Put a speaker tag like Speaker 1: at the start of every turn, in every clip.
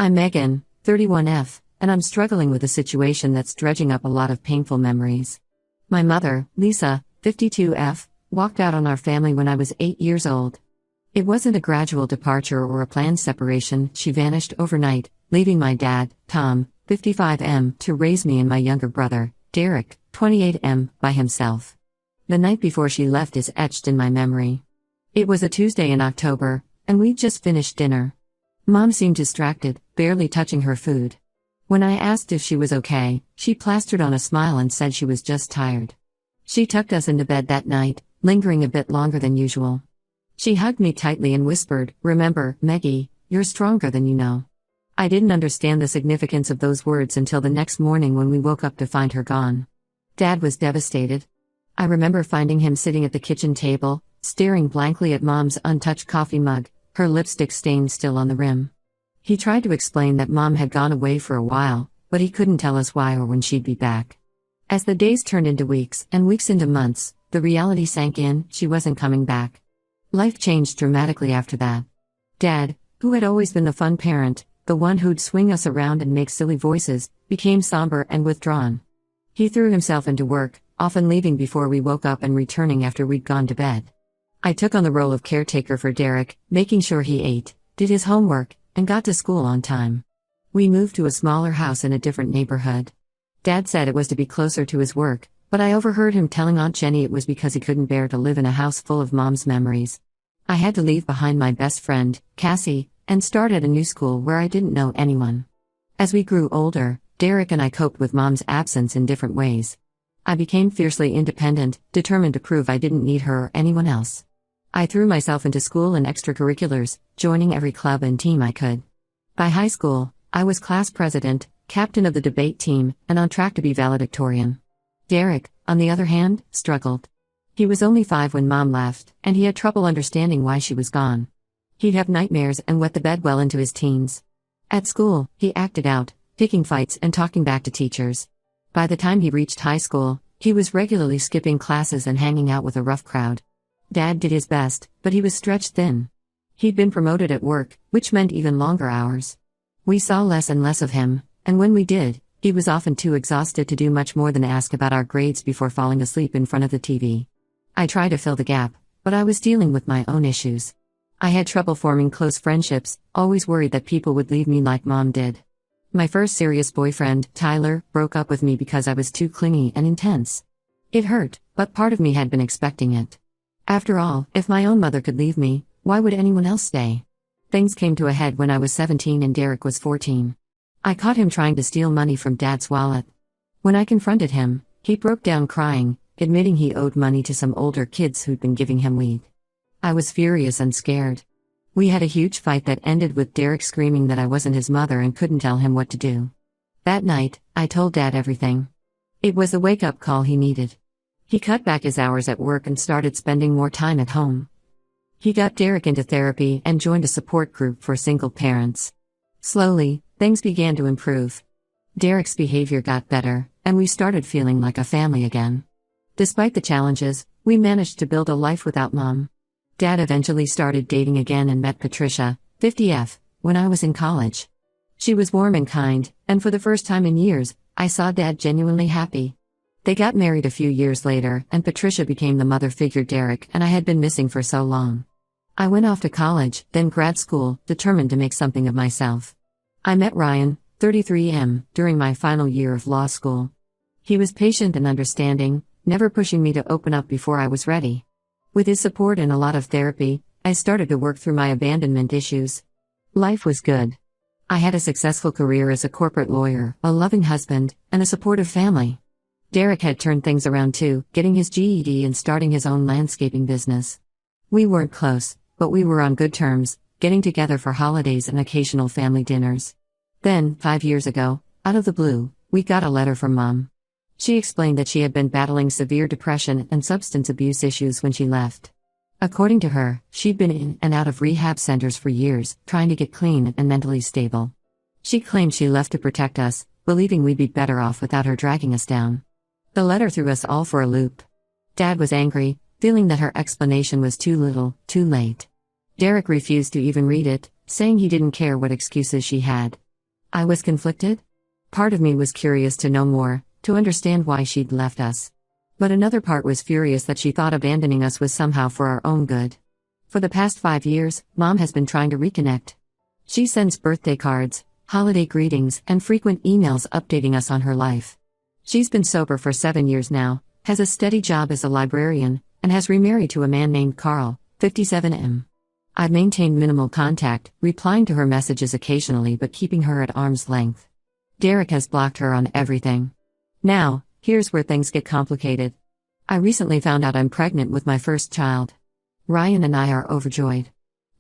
Speaker 1: I'm Megan, 31F, and I'm struggling with a situation that's dredging up a lot of painful memories. My mother, Lisa, 52F, walked out on our family when I was 8 years old. It wasn't a gradual departure or a planned separation. She vanished overnight, leaving my dad, Tom, 55M, to raise me and my younger brother, Derek, 28M, by himself. The night before she left is etched in my memory. It was a Tuesday in October, and we'd just finished dinner. Mom seemed distracted, barely touching her food. When I asked if she was okay, she plastered on a smile and said she was just tired. She tucked us into bed that night, lingering a bit longer than usual. She hugged me tightly and whispered, "Remember, Meggie, you're stronger than you know." I didn't understand the significance of those words until the next morning when we woke up to find her gone. Dad was devastated. I remember finding him sitting at the kitchen table, staring blankly at Mom's untouched coffee mug, her lipstick stain still on the rim. He tried to explain that Mom had gone away for a while, but he couldn't tell us why or when she'd be back. As the days turned into weeks and weeks into months, the reality sank in: she wasn't coming back. Life changed dramatically after that. Dad, who had always been the fun parent, the one who'd swing us around and make silly voices, became somber and withdrawn. He threw himself into work, often leaving before we woke up and returning after we'd gone to bed. I took on the role of caretaker for Derek, making sure he ate, did his homework, and got to school on time. We moved to a smaller house in a different neighborhood. Dad said it was to be closer to his work, but I overheard him telling Aunt Jenny it was because he couldn't bear to live in a house full of Mom's memories. I had to leave behind my best friend, Cassie, and start at a new school where I didn't know anyone. As we grew older, Derek and I coped with Mom's absence in different ways. I became fiercely independent, determined to prove I didn't need her or anyone else. I threw myself into school and extracurriculars, joining every club and team I could. By high school, I was class president, captain of the debate team, and on track to be valedictorian. Derek, on the other hand, struggled. He was only 5 when Mom left, and he had trouble understanding why she was gone. He'd have nightmares and wet the bed well into his teens. At school, he acted out, picking fights and talking back to teachers. By the time he reached high school, he was regularly skipping classes and hanging out with a rough crowd. Dad did his best, but he was stretched thin. He'd been promoted at work, which meant even longer hours. We saw less and less of him, and when we did, he was often too exhausted to do much more than ask about our grades before falling asleep in front of the TV. I tried to fill the gap, but I was dealing with my own issues. I had trouble forming close friendships, always worried that people would leave me like Mom did. My first serious boyfriend, Tyler, broke up with me because I was too clingy and intense. It hurt, but part of me had been expecting it. After all, if my own mother could leave me, why would anyone else stay? Things came to a head when I was 17 and Derek was 14. I caught him trying to steal money from Dad's wallet. When I confronted him, he broke down crying, admitting he owed money to some older kids who'd been giving him weed. I was furious and scared. We had a huge fight that ended with Derek screaming that I wasn't his mother and couldn't tell him what to do. That night, I told Dad everything. It was the wake-up call he needed. He cut back his hours at work and started spending more time at home. He got Derek into therapy and joined a support group for single parents. Slowly, things began to improve. Derek's behavior got better, and we started feeling like a family again. Despite the challenges, we managed to build a life without Mom. Dad eventually started dating again and met Patricia, 50F, when I was in college. She was warm and kind, and for the first time in years, I saw Dad genuinely happy. They got married a few years later, and Patricia became the mother figure Derek and I had been missing for so long. I went off to college, then grad school, determined to make something of myself. I met Ryan, 33M, during my final year of law school. He was patient and understanding, never pushing me to open up before I was ready. With his support and a lot of therapy, I started to work through my abandonment issues. Life was good. I had a successful career as a corporate lawyer, a loving husband, and a supportive family. Derek had turned things around too, getting his GED and starting his own landscaping business. We weren't close, but we were on good terms, getting together for holidays and occasional family dinners. Then, 5 years ago, out of the blue, we got a letter from Mom. She explained that she had been battling severe depression and substance abuse issues when she left. According to her, she'd been in and out of rehab centers for years, trying to get clean and mentally stable. She claimed she left to protect us, believing we'd be better off without her dragging us down. The letter threw us all for a loop. Dad was angry, feeling that her explanation was too little, too late. Derek refused to even read it, saying he didn't care what excuses she had. I was conflicted. Part of me was curious to know more, to understand why she'd left us. But another part was furious that she thought abandoning us was somehow for our own good. For the past 5 years, Mom has been trying to reconnect. She sends birthday cards, holiday greetings, and frequent emails updating us on her life. She's been sober for 7 years now, has a steady job as a librarian, and has remarried to a man named Carl, 57M. I've maintained minimal contact, replying to her messages occasionally but keeping her at arm's length. Derek has blocked her on everything. Now, here's where things get complicated. I recently found out I'm pregnant with my first child. Ryan and I are overjoyed.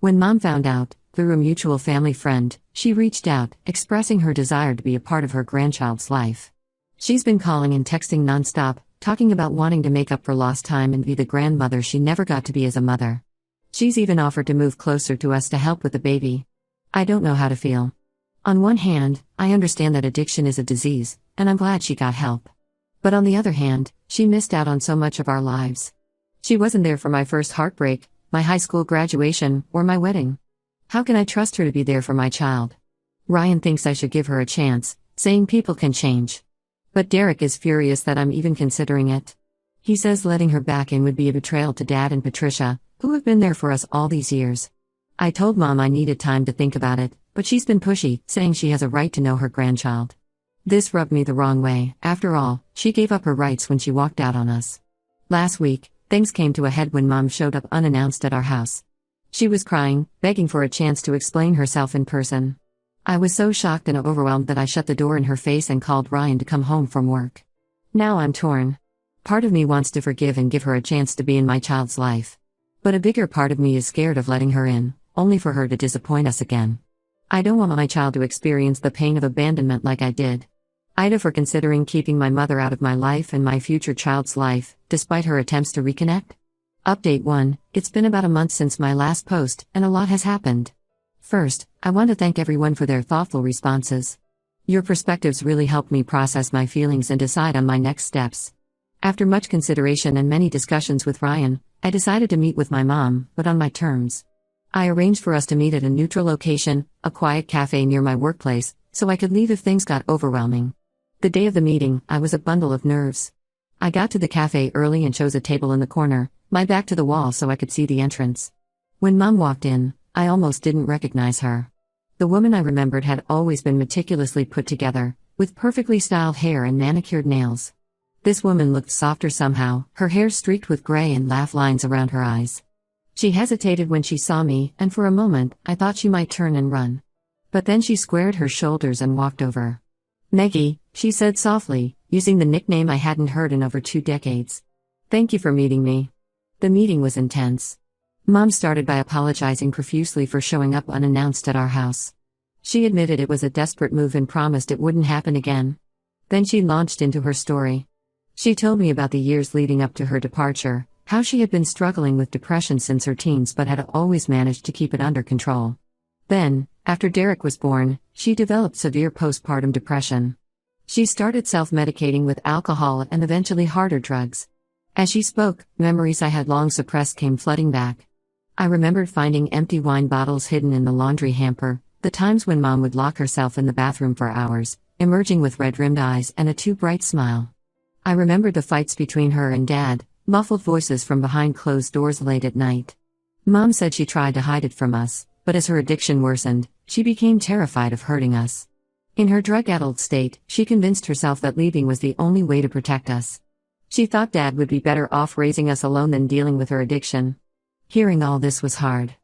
Speaker 1: When Mom found out, through a mutual family friend, she reached out, expressing her desire to be a part of her grandchild's life. She's been calling and texting nonstop, talking about wanting to make up for lost time and be the grandmother she never got to be as a mother. She's even offered to move closer to us to help with the baby. I don't know how to feel. On one hand, I understand that addiction is a disease, and I'm glad she got help. But on the other hand, she missed out on so much of our lives. She wasn't there for my first heartbreak, my high school graduation, or my wedding. How can I trust her to be there for my child? Ryan thinks I should give her a chance, saying people can change. But Derek is furious that I'm even considering it. He says letting her back in would be a betrayal to Dad and Patricia, who have been there for us all these years. I told Mom I needed time to think about it, but she's been pushy, saying she has a right to know her grandchild. This rubbed me the wrong way. After all, she gave up her rights when she walked out on us. Last week, things came to a head when Mom showed up unannounced at our house. She was crying, begging for a chance to explain herself in person. I was so shocked and overwhelmed that I shut the door in her face and called Ryan to come home from work. Now I'm torn. Part of me wants to forgive and give her a chance to be in my child's life. But a bigger part of me is scared of letting her in, only for her to disappoint us again. I don't want my child to experience the pain of abandonment like I did. I'd have her considering keeping my mother out of my life and my future child's life, despite her attempts to reconnect. Update 1, it's been about a month since my last post, and a lot has happened. First, I want to thank everyone for their thoughtful responses. Your perspectives really helped me process my feelings and decide on my next steps. After much consideration and many discussions with Ryan, I decided to meet with my mom, but on my terms. I arranged for us to meet at a neutral location, a quiet cafe near my workplace, so I could leave if things got overwhelming. The day of the meeting, I was a bundle of nerves. I got to the cafe early and chose a table in the corner, my back to the wall so I could see the entrance. When Mom walked in, I almost didn't recognize her. The woman I remembered had always been meticulously put together, with perfectly styled hair and manicured nails. This woman looked softer somehow, her hair streaked with gray and laugh lines around her eyes. She hesitated when she saw me, and for a moment, I thought she might turn and run. But then she squared her shoulders and walked over. "Meggie," she said softly, using the nickname I hadn't heard in over 2 decades. "Thank you for meeting me." The meeting was intense. Mom started by apologizing profusely for showing up unannounced at our house. She admitted it was a desperate move and promised it wouldn't happen again. Then she launched into her story. She told me about the years leading up to her departure, how she had been struggling with depression since her teens but had always managed to keep it under control. Then, after Derek was born, she developed severe postpartum depression. She started self-medicating with alcohol and eventually harder drugs. As she spoke, memories I had long suppressed came flooding back. I remembered finding empty wine bottles hidden in the laundry hamper, the times when Mom would lock herself in the bathroom for hours, emerging with red-rimmed eyes and a too bright smile. I remembered the fights between her and Dad, muffled voices from behind closed doors late at night. Mom said she tried to hide it from us, but as her addiction worsened, she became terrified of hurting us. In her drug-addled state, she convinced herself that leaving was the only way to protect us. She thought Dad would be better off raising us alone than dealing with her addiction. Hearing all this was hard.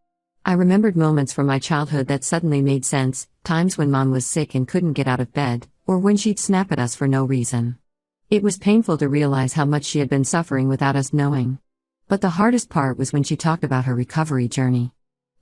Speaker 1: I remembered moments from my childhood that suddenly made sense, times when Mom was sick and couldn't get out of bed, or when she'd snap at us for no reason. It was painful to realize how much she had been suffering without us knowing. But the hardest part was when she talked about her recovery journey.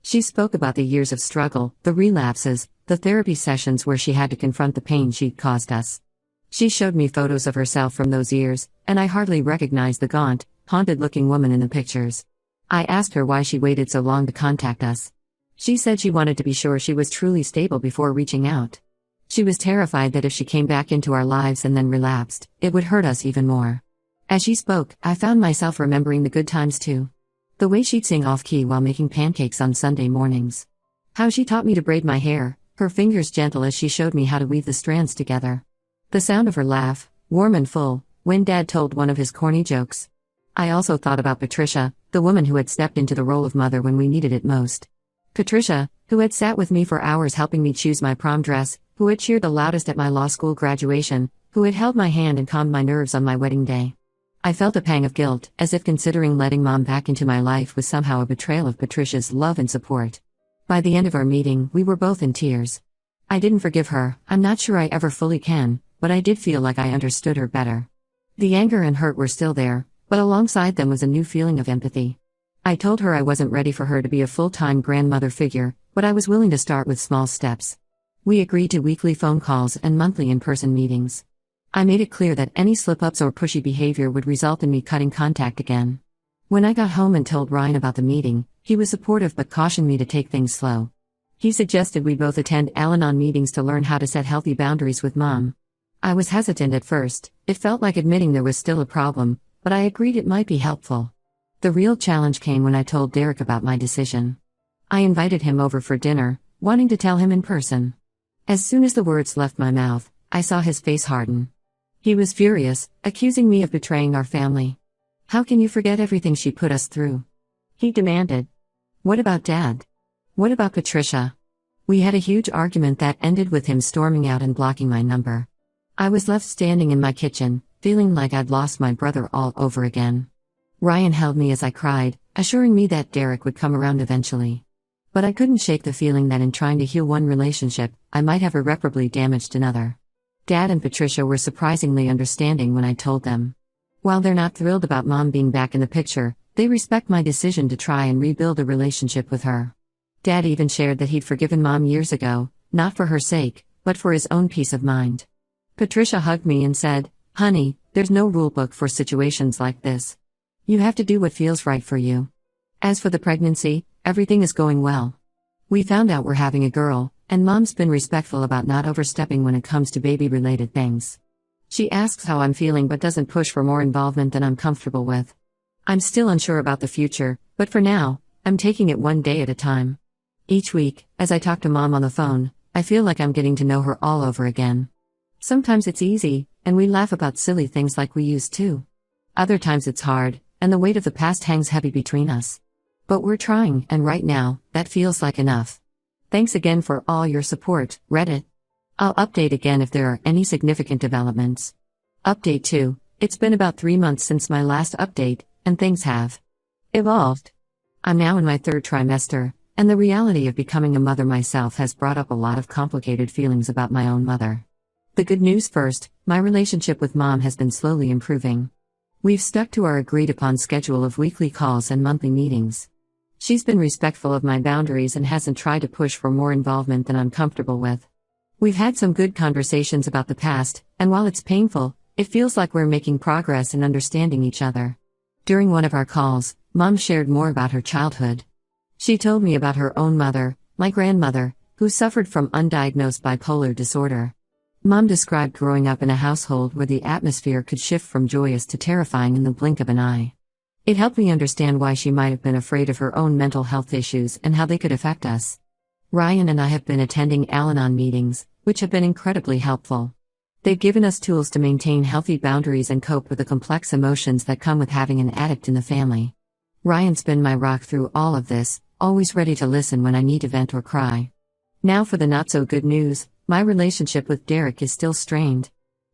Speaker 1: She spoke about the years of struggle, the relapses, the therapy sessions where she had to confront the pain she'd caused us. She showed me photos of herself from those years, and I hardly recognized the gaunt, haunted-looking woman in the pictures. I asked her why she waited so long to contact us. She said she wanted to be sure she was truly stable before reaching out. She was terrified that if she came back into our lives and then relapsed, it would hurt us even more. As she spoke, I found myself remembering the good times too. The way she'd sing off-key while making pancakes on Sunday mornings. How she taught me to braid my hair, her fingers gentle as she showed me how to weave the strands together. The sound of her laugh, warm and full, when Dad told one of his corny jokes. I also thought about Patricia, the woman who had stepped into the role of mother when we needed it most. Patricia, who had sat with me for hours helping me choose my prom dress, who had cheered the loudest at my law school graduation, who had held my hand and calmed my nerves on my wedding day. I felt a pang of guilt, as if considering letting Mom back into my life was somehow a betrayal of Patricia's love and support. By the end of our meeting, we were both in tears. I didn't forgive her, I'm not sure I ever fully can, but I did feel like I understood her better. The anger and hurt were still there, but alongside them was a new feeling of empathy. I told her I wasn't ready for her to be a full-time grandmother figure, but I was willing to start with small steps. We agreed to weekly phone calls and monthly in-person meetings. I made it clear that any slip-ups or pushy behavior would result in me cutting contact again. When I got home and told Ryan about the meeting, he was supportive but cautioned me to take things slow. He suggested we both attend Al-Anon meetings to learn how to set healthy boundaries with Mom. I was hesitant at first, it felt like admitting there was still a problem, but I agreed it might be helpful. The real challenge came when I told Derek about my decision. I invited him over for dinner, wanting to tell him in person. As soon as the words left my mouth, I saw his face harden. He was furious, accusing me of betraying our family. "How can you forget everything she put us through?" he demanded. "What about Dad? What about Patricia?" We had a huge argument that ended with him storming out and blocking my number. I was left standing in my kitchen, feeling like I'd lost my brother all over again. Ryan held me as I cried, assuring me that Derek would come around eventually. But I couldn't shake the feeling that in trying to heal one relationship, I might have irreparably damaged another. Dad and Patricia were surprisingly understanding when I told them. While they're not thrilled about Mom being back in the picture, they respect my decision to try and rebuild a relationship with her. Dad even shared that he'd forgiven Mom years ago, not for her sake, but for his own peace of mind. Patricia hugged me and said, "Honey, there's no rulebook for situations like this. You have to do what feels right for you." As for the pregnancy, everything is going well. We found out we're having a girl, and Mom's been respectful about not overstepping when it comes to baby-related things. She asks how I'm feeling but doesn't push for more involvement than I'm comfortable with. I'm still unsure about the future, but for now, I'm taking it one day at a time. Each week, as I talk to Mom on the phone, I feel like I'm getting to know her all over again. Sometimes it's easy, and we laugh about silly things like we used to. Other times it's hard, and the weight of the past hangs heavy between us. But we're trying, and right now, that feels like enough. Thanks again for all your support, Reddit. I'll update again if there are any significant developments. Update 2, it's been about 3 months since my last update, and things have evolved. I'm now in my 3rd trimester, and the reality of becoming a mother myself has brought up a lot of complicated feelings about my own mother. The good news first, my relationship with Mom has been slowly improving. We've stuck to our agreed-upon schedule of weekly calls and monthly meetings. She's been respectful of my boundaries and hasn't tried to push for more involvement than I'm comfortable with. We've had some good conversations about the past, and while it's painful, it feels like we're making progress in understanding each other. During one of our calls, Mom shared more about her childhood. She told me about her own mother, my grandmother, who suffered from undiagnosed bipolar disorder. Mom described growing up in a household where the atmosphere could shift from joyous to terrifying in the blink of an eye. It helped me understand why she might have been afraid of her own mental health issues and how they could affect us. Ryan and I have been attending Al-Anon meetings, which have been incredibly helpful. They've given us tools to maintain healthy boundaries and cope with the complex emotions that come with having an addict in the family. Ryan's been my rock through all of this, always ready to listen when I need to vent or cry. Now for the not-so-good news, my relationship with Derek is still strained.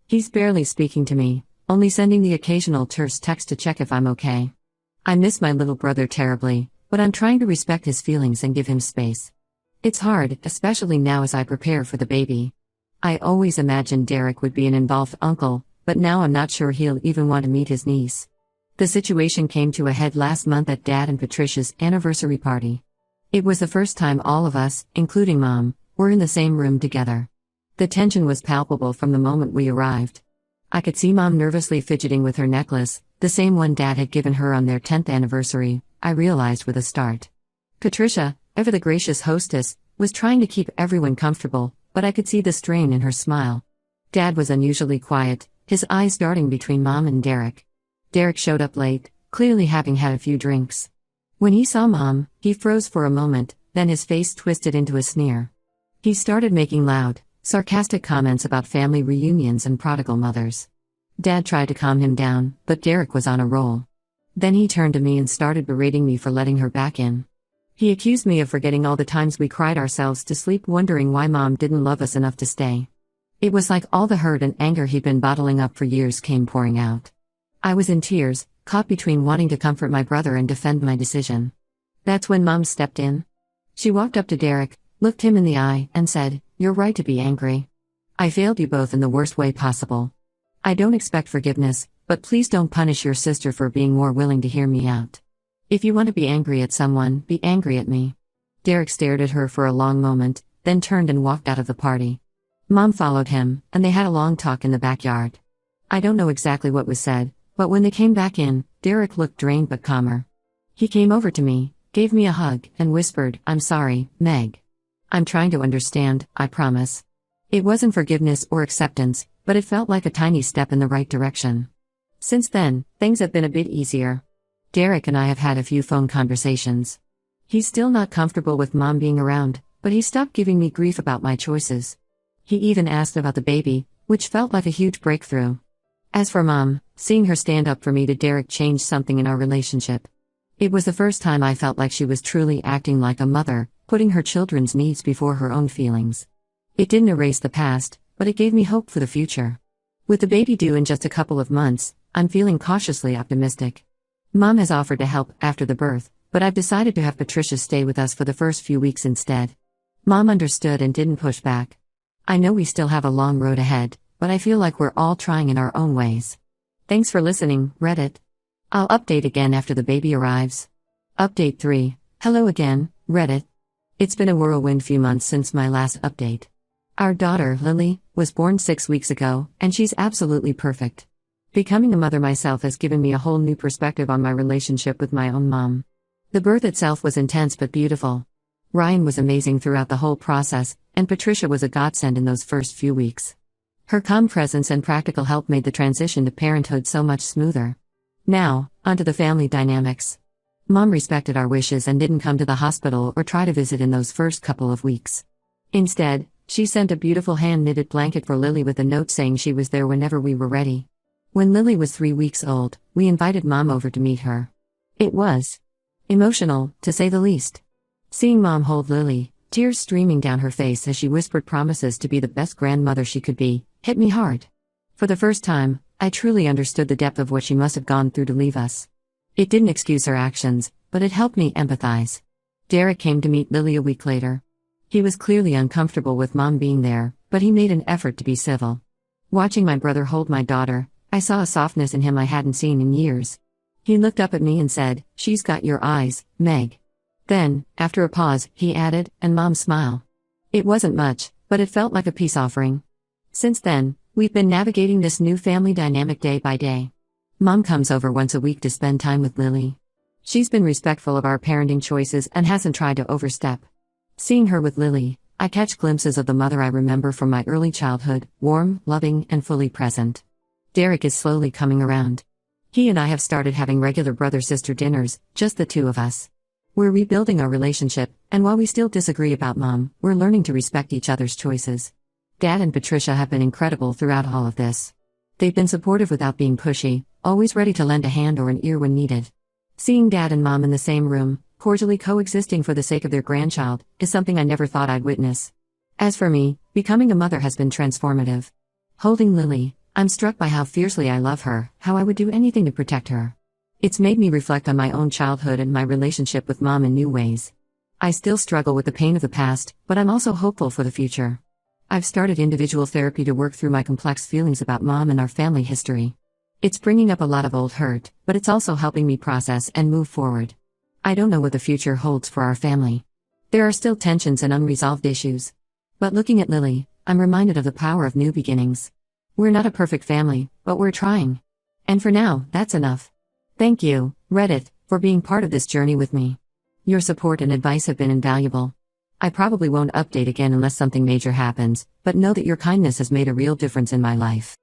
Speaker 1: He's barely speaking to me, only sending the occasional terse text to check if I'm okay. I miss my little brother terribly, but I'm trying to respect his feelings and give him space. It's hard, especially now as I prepare for the baby. I always imagined Derek would be an involved uncle, but now I'm not sure he'll even want to meet his niece. The situation came to a head last month at Dad and Patricia's anniversary party. It was the first time all of us, including Mom, were in the same room together. The tension was palpable from the moment we arrived. I could see Mom nervously fidgeting with her necklace, the same one Dad had given her on their 10th anniversary, I realized with a start. Patricia, ever the gracious hostess, was trying to keep everyone comfortable, but I could see the strain in her smile. Dad was unusually quiet, his eyes darting between Mom and Derek. Derek showed up late, clearly having had a few drinks. When he saw Mom, he froze for a moment, then his face twisted into a sneer. He started making loud, sarcastic comments about family reunions and prodigal mothers. Dad tried to calm him down, but Derek was on a roll. Then he turned to me and started berating me for letting her back in. He accused me of forgetting all the times we cried ourselves to sleep wondering why Mom didn't love us enough to stay. It was like all the hurt and anger he'd been bottling up for years came pouring out. I was in tears, caught between wanting to comfort my brother and defend my decision. That's when Mom stepped in. She walked up to Derek, looked him in the eye, and said, "You're right to be angry. I failed you both in the worst way possible. I don't expect forgiveness, but please don't punish your sister for being more willing to hear me out. If you want to be angry at someone, be angry at me." Derek stared at her for a long moment, then turned and walked out of the party. Mom followed him, and they had a long talk in the backyard. I don't know exactly what was said, but when they came back in, Derek looked drained but calmer. He came over to me, gave me a hug, and whispered, "I'm sorry, Meg. I'm trying to understand, I promise." It wasn't forgiveness or acceptance, but it felt like a tiny step in the right direction. Since then, things have been a bit easier. Derek and I have had a few phone conversations. He's still not comfortable with Mom being around, but he stopped giving me grief about my choices. He even asked about the baby, which felt like a huge breakthrough. As for Mom, seeing her stand up for me to Derek changed something in our relationship. It was the first time I felt like she was truly acting like a mother, putting her children's needs before her own feelings. It didn't erase the past, but it gave me hope for the future. With the baby due in just a couple of months, I'm feeling cautiously optimistic. Mom has offered to help after the birth, but I've decided to have Patricia stay with us for the first few weeks instead. Mom understood and didn't push back. I know we still have a long road ahead, but I feel like we're all trying in our own ways. Thanks for listening, Reddit. I'll update again after the baby arrives. Update 3. Hello again, Reddit. It's been a whirlwind few months since my last update. Our daughter, Lily, was born 6 weeks ago, and she's absolutely perfect. Becoming a mother myself has given me a whole new perspective on my relationship with my own mom. The birth itself was intense but beautiful. Ryan was amazing throughout the whole process, and Patricia was a godsend in those first few weeks. Her calm presence and practical help made the transition to parenthood so much smoother. Now, onto the family dynamics. Mom respected our wishes and didn't come to the hospital or try to visit in those first couple of weeks. Instead, she sent a beautiful hand-knitted blanket for Lily with a note saying she was there whenever we were ready. When Lily was 3 weeks old, we invited Mom over to meet her. It was emotional, to say the least. Seeing Mom hold Lily, tears streaming down her face as she whispered promises to be the best grandmother she could be, hit me hard. For the first time, I truly understood the depth of what she must have gone through to leave us. It didn't excuse her actions, but it helped me empathize. Derek came to meet Lily a week later. He was clearly uncomfortable with Mom being there, but he made an effort to be civil. Watching my brother hold my daughter, I saw a softness in him I hadn't seen in years. He looked up at me and said, "She's got your eyes, Meg." Then, after a pause, he added, "And Mom's smile." It wasn't much, but it felt like a peace offering. Since then, we've been navigating this new family dynamic day by day. Mom comes over once a week to spend time with Lily. She's been respectful of our parenting choices and hasn't tried to overstep. Seeing her with Lily, I catch glimpses of the mother I remember from my early childhood, warm, loving, and fully present. Derek is slowly coming around. He and I have started having regular brother-sister dinners, just the two of us. We're rebuilding our relationship, and while we still disagree about Mom, we're learning to respect each other's choices. Dad and Patricia have been incredible throughout all of this. They've been supportive without being pushy, always ready to lend a hand or an ear when needed. Seeing Dad and Mom in the same room, cordially coexisting for the sake of their grandchild, is something I never thought I'd witness. As for me, becoming a mother has been transformative. Holding Lily, I'm struck by how fiercely I love her, how I would do anything to protect her. It's made me reflect on my own childhood and my relationship with Mom in new ways. I still struggle with the pain of the past, but I'm also hopeful for the future. I've started individual therapy to work through my complex feelings about Mom and our family history. It's bringing up a lot of old hurt, but it's also helping me process and move forward. I don't know what the future holds for our family. There are still tensions and unresolved issues. But looking at Lily, I'm reminded of the power of new beginnings. We're not a perfect family, but we're trying. And for now, that's enough. Thank you, Reddit, for being part of this journey with me. Your support and advice have been invaluable. I probably won't update again unless something major happens, but know that your kindness has made a real difference in my life.